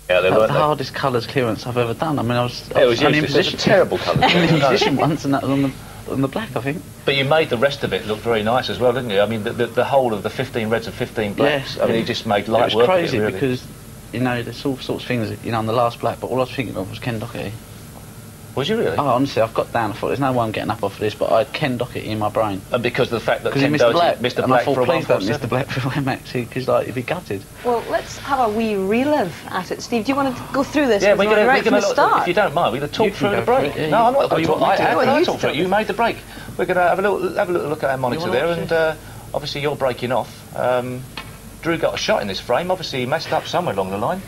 Yeah, they That was weren't the they? hardest colours clearance I've ever done. I mean, I was It was only in useless. It was a position, terrible colour. only in position once, and that was on the black, I think. But you made the rest of it look very nice as well, didn't you? I mean, the whole of the 15 reds and 15 blacks. Yeah, I mean, yeah. you just made light It was work crazy of it, really. because, you know, there's all sorts of things, you know, on the last black, but all I was thinking of was Ken Doherty. Was you really? Oh, honestly, I've got down, I thought, there's no way I'm getting up off of this, but I had Ken Doherty in my brain. And because of the fact that Because he Ken missed the black. Doherty missed the and I black thought, for a please don't 147. miss the black for Maxi, because, like, he'd be gutted. Well, let's have a wee relive at it. Steve, do you want to go through this? Yeah, with we're me going right from the to, start? if you don't mind, we're going to talk You can through the go for break. it, yeah, No, I'm not oh, going you to want talk. me to? I Well, you talk through it. tell You made the break. We're going to have a little look at our monitor wanna there, watch and obviously you're breaking off. Drew got a shot in this frame. Obviously he messed up somewhere along the line.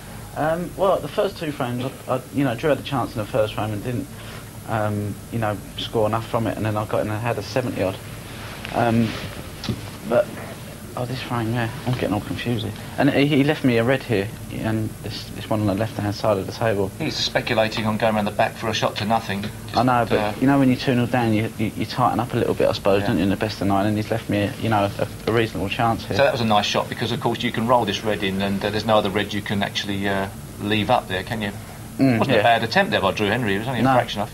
Well, the first two frames, you know, Drew had a chance in the first frame and didn't, you know, score enough from it, and then I got in and had a 70-odd. But, this frame, yeah, I'm getting all confused here. And he left me a red here, and this one on the left-hand side of the table. He's speculating on going around the back for a shot to nothing. I know, but you know when you 2-0 down, you tighten up a little bit, I suppose, Yeah. don't you, in the best of 9, and he's left me, you know, a reasonable chance here. So that was a nice shot because, of course, you can roll this red in, and there's no other red you can actually leave up there, can you? Wasn't a bad attempt there by Drew Henry. It was only a fraction off.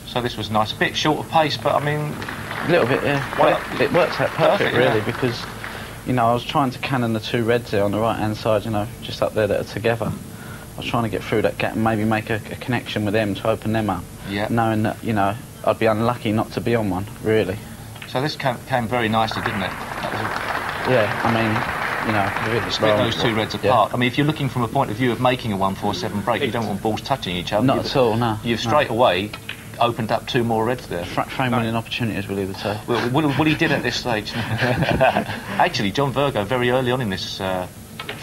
So this was nice. A bit short of pace, but I mean, A little bit, yeah. Well, it works out perfect, really, yeah. because, you know, I was trying to cannon the two reds there on the right-hand side, you know, just up there that are together. I was trying to get through that gap and maybe make a connection with them to open them up, Yeah. knowing that, you know, I'd be unlucky not to be on one, really. so this came very nicely, didn't it? That was Yeah, I mean, you know, I could really split roll- those two reds yeah. apart. I mean, if you're looking from a point of view of making a 147 break, you don't want balls touching each other. Not at all, no. You've no. straight away opened up two more reds there. Frame winning opportunities, we'll either say. Well, what he did at this stage. Actually, John Virgo, very early on in this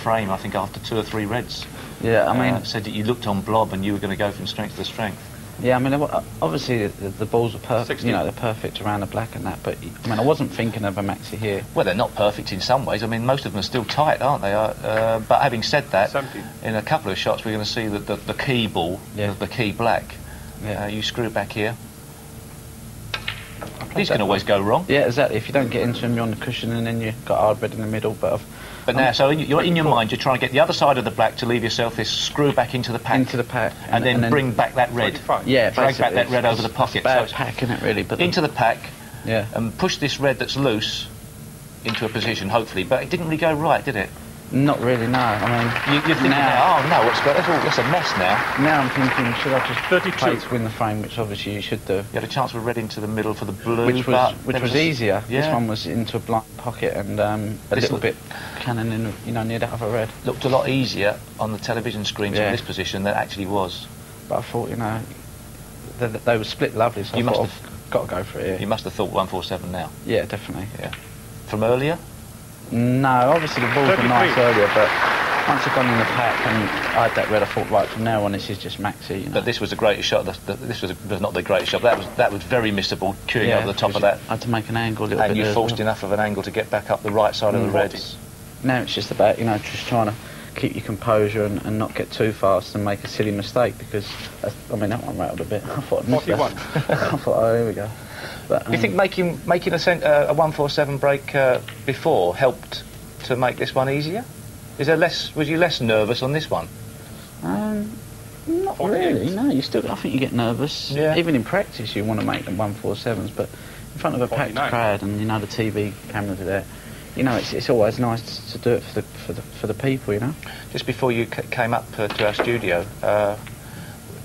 frame, I think after 2 or 3 reds, Yeah, I mean, said that you looked on blob and you were going to go from strength to strength. yeah, I mean, obviously the balls are perfect, you know, they're perfect around the black and that, but, I mean, I wasn't thinking of a maxi here. Well, they're not perfect in some ways. I mean, most of them are still tight, aren't they? But having said that, in a couple of shots we're going to see that the key ball, Yeah. the key black, Yeah. you screw back here. These can always go wrong. Yeah, exactly. If you don't get into them, you're on the cushion, and then you've got hard red in the middle. But now, so you're in your mind, you're trying to get the other side of the black to leave yourself this screw back into the pack. into the pack, and then bring back that red. Yeah, drag back basically, that red it's over the pocket. Bad So it's pack, isn't it, really? But into the pack, yeah, and push this red that's loose into a position, hopefully. But it didn't really go right, did it? not really. No, I mean, You're thinking now, oh no, that's a mess now. now I'm thinking, should I just 32. play to win the frame, which obviously you should do. You had a chance for red into the middle for the blue, Which but was there easier. This Yeah. one was into a blind pocket and a This little look- bit cannon in, you know, near that other red. looked a lot easier on the television screens Yeah. in this position than it actually was. But I thought, you know, they were split lovely, so You I thought must I've got to go for it. You Here. must have thought 147 now. Yeah, definitely. From earlier? No, obviously the balls were 33. nice earlier, but once I'd gone in the pack and I had that red, I thought, right, from now on this is just maxi, you know. But this was the greatest shot. This was not the greatest shot. That was very missable, queuing over the top of that. I had to make an angle a little bit And you there as forced well. enough of an angle to get back up the right side of the reds. Now it's just about, you know, just trying to keep your composure and not get too fast and make a silly mistake, because, I mean, that one rattled a bit. I thought, I missed that. 41. I thought, oh, here we go. But, Do you think making a 147 break before helped to make this one easier? Was you less nervous on this one? Not 48. really, no. I think you get nervous. Yeah. Even in practice you want to make them 147s, but in front of a packed 49. crowd and, you know, the TV cameras are there, you know, it's always nice to do it for the people, you know. Just before you came up to our studio,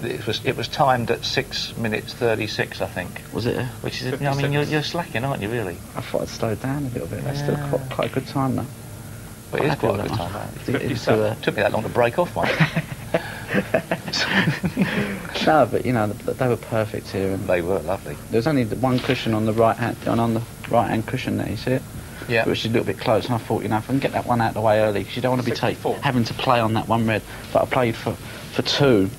it was timed at 6 minutes 36, I think. Was it? Which is, I mean, you're slacking, aren't you, really? I thought I'd slow down a little bit. That's still quite a good time, though. But it is Happy quite a with good that time, one. that. It's, Took me that long to break off one. no, but, you know, they were perfect here. And They were lovely. there was only the one cushion on the right hand, on the right hand cushion there, you see it? Yeah. Which is a little bit close, and I thought, you know, if I can get that one out of the way early, because you don't want to be 64. having to play on that one red. But I played for two,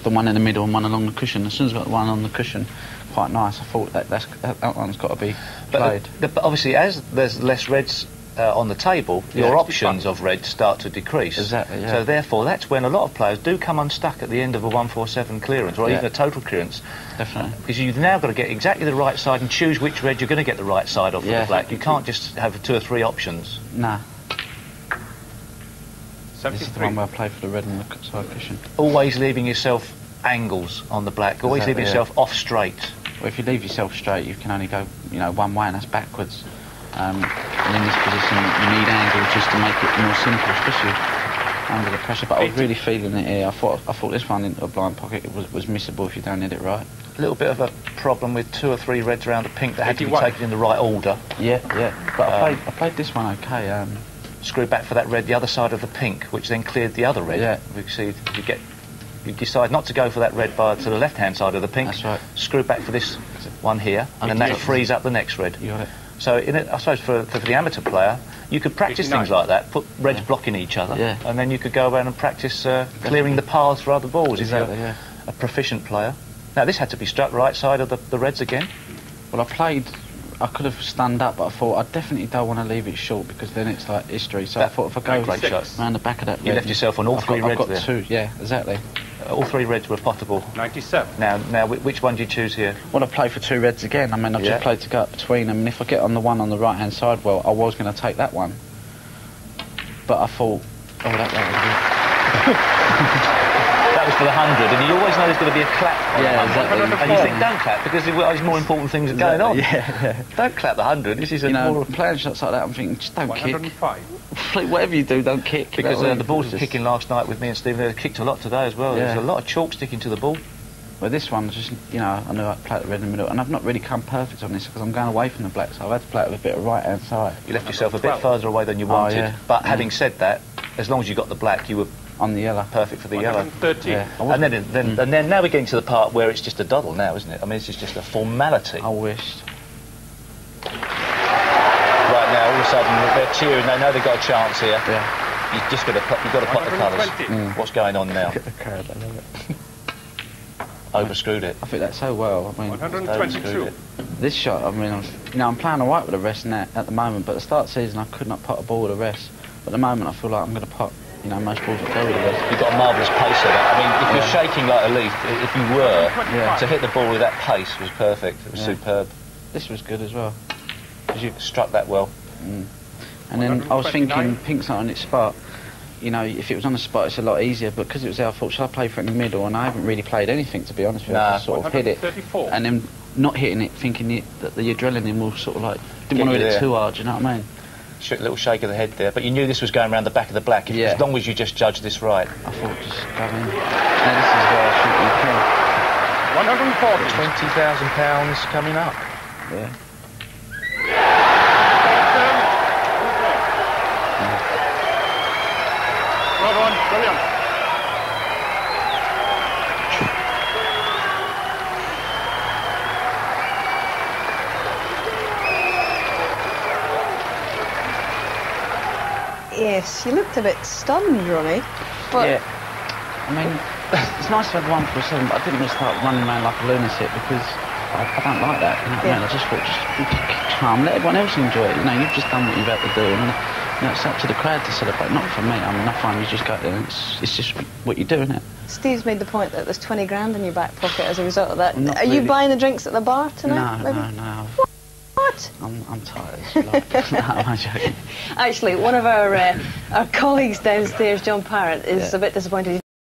the one in the middle and one along the cushion. As soon as I got the one on the cushion, quite nice, I thought that one's got to be played. But obviously, as there's less reds on the table, your options of red start to decrease. Exactly, yeah. So therefore, that's when a lot of players do come unstuck at the end of a 147 clearance, or Yeah. even a total clearance. Definitely. Because you've now got to get exactly the right side and choose which red you're going to get the right side of for Yeah. the black. You can't just have 2 or 3 options. Nah. This is the one where I played for the red and the side cushion. Always leaving yourself angles on the black. Always leaving yourself off straight. Well, if you leave yourself straight, you can only go, you know, one way, and that's backwards. And in this position, you need angles just to make it more simple, especially under the pressure. But I was really feeling it here. I thought this one into a blind pocket was missable if you don't hit it right. A little bit of a problem with 2 or 3 reds around the pink that had to be taken in the right order. Yeah. But I played this one okay. Screw back for that red the other side of the pink, which then cleared the other red. Yeah. We see you decide not to go for that red bar to the left-hand side of the pink. That's right. Screw back for this one here, and then that frees up the next red. You got it. So, I suppose for the amateur player, you could practice things like that, put reds blocking each other, and then you could go around and practice clearing the paths for other balls if you're a proficient player. Now, this had to be struck right side of the reds again. Well, I could have stunned up, but I thought I definitely don't want to leave it short because then it's like history. So I thought if I go around the back of that red... You left yourself on all 3 reds there. I've got 2, yeah, exactly. All 3 reds were potable. 97. Now, which one do you choose here? Well, I played for 2 reds again. I mean, I've just played to go up between them, and if I get on the one on the right-hand side, well, I was going to take that one. But I thought, oh, that was That was for the 100, and you always know there's going to be a clap on the 100. Exactly. And you think, don't clap, because there's more important things going on. Yeah. Don't clap the 100, this is more... playing shots like that, I'm thinking, just don't 105. kick. Whatever you do, don't kick. Because the balls were kicking last night with me and Stephen, they kicked a lot today as well. There's a lot of chalk sticking to the ball. Well, this one, just, you know, I knew I'd play the red in the middle, and I've not really come perfect on this because I'm going away from the black, so I've had to play it with a bit of right-hand side. You left yourself a bit further away than you wanted, but having said that, as long as you got the black, you were on the yellow. Perfect for the yellow. 13. Yeah. And then now we're getting to the part where it's just a doddle now, isn't it? I mean, this is just a formality. I wished. Right now, all of a sudden, they're cheering. They know they've got a chance here. Yeah. You've got to pot the colours. What's going on now? Look at the crowd, I love it. Overscrewed it. I think that's so well. I mean, 122. This shot, I mean, I'm playing alright with the rest now at the moment, but at the start of the season I could not pot a ball with the rest. But at the moment I feel like I'm going to pot, you know, most balls that go with the rest. You've got a marvellous pace at it. I mean, if you're shaking like a leaf, if you were, to hit the ball with that pace was perfect. It was superb. This was good as well. Because you struck that well. And then I was thinking, pink's not on its spot. You know, if it was on the spot, it's a lot easier. But because it was there, I thought, should I play for it in the middle? And I haven't really played anything, to be honest with you. I just sort of hit it. And then not hitting it, thinking that the adrenaline will sort of like... Didn't want to hit it too hard, do you know what I mean? Little shake of the head there. But you knew this was going around the back of the black, as long as you just judged this right. I thought, just go in. Now this is where I shoot the pin. 140. £20,000 coming up. Yeah. Well done, brilliant. Yes, you looked a bit stunned, Ronnie. But yeah. I mean, it's nice to have 147, but I didn't want to start running around like a lunatic because I don't like that. You know what I mean? I just thought, just calm, let everyone else enjoy it. You know, you've just done what you've had to do. And, you know, it's up to the crowd to celebrate, not for me. I mean, I find you just go there and it's just what you do, isn't it? Steve's made the point that there's 20 grand in your back pocket as a result of that. Not Are you buying the drinks at the bar tonight? No. What? I'm tired. Like, no, I'm joking. Actually, one of our colleagues downstairs, John Parrott, is a bit disappointed. He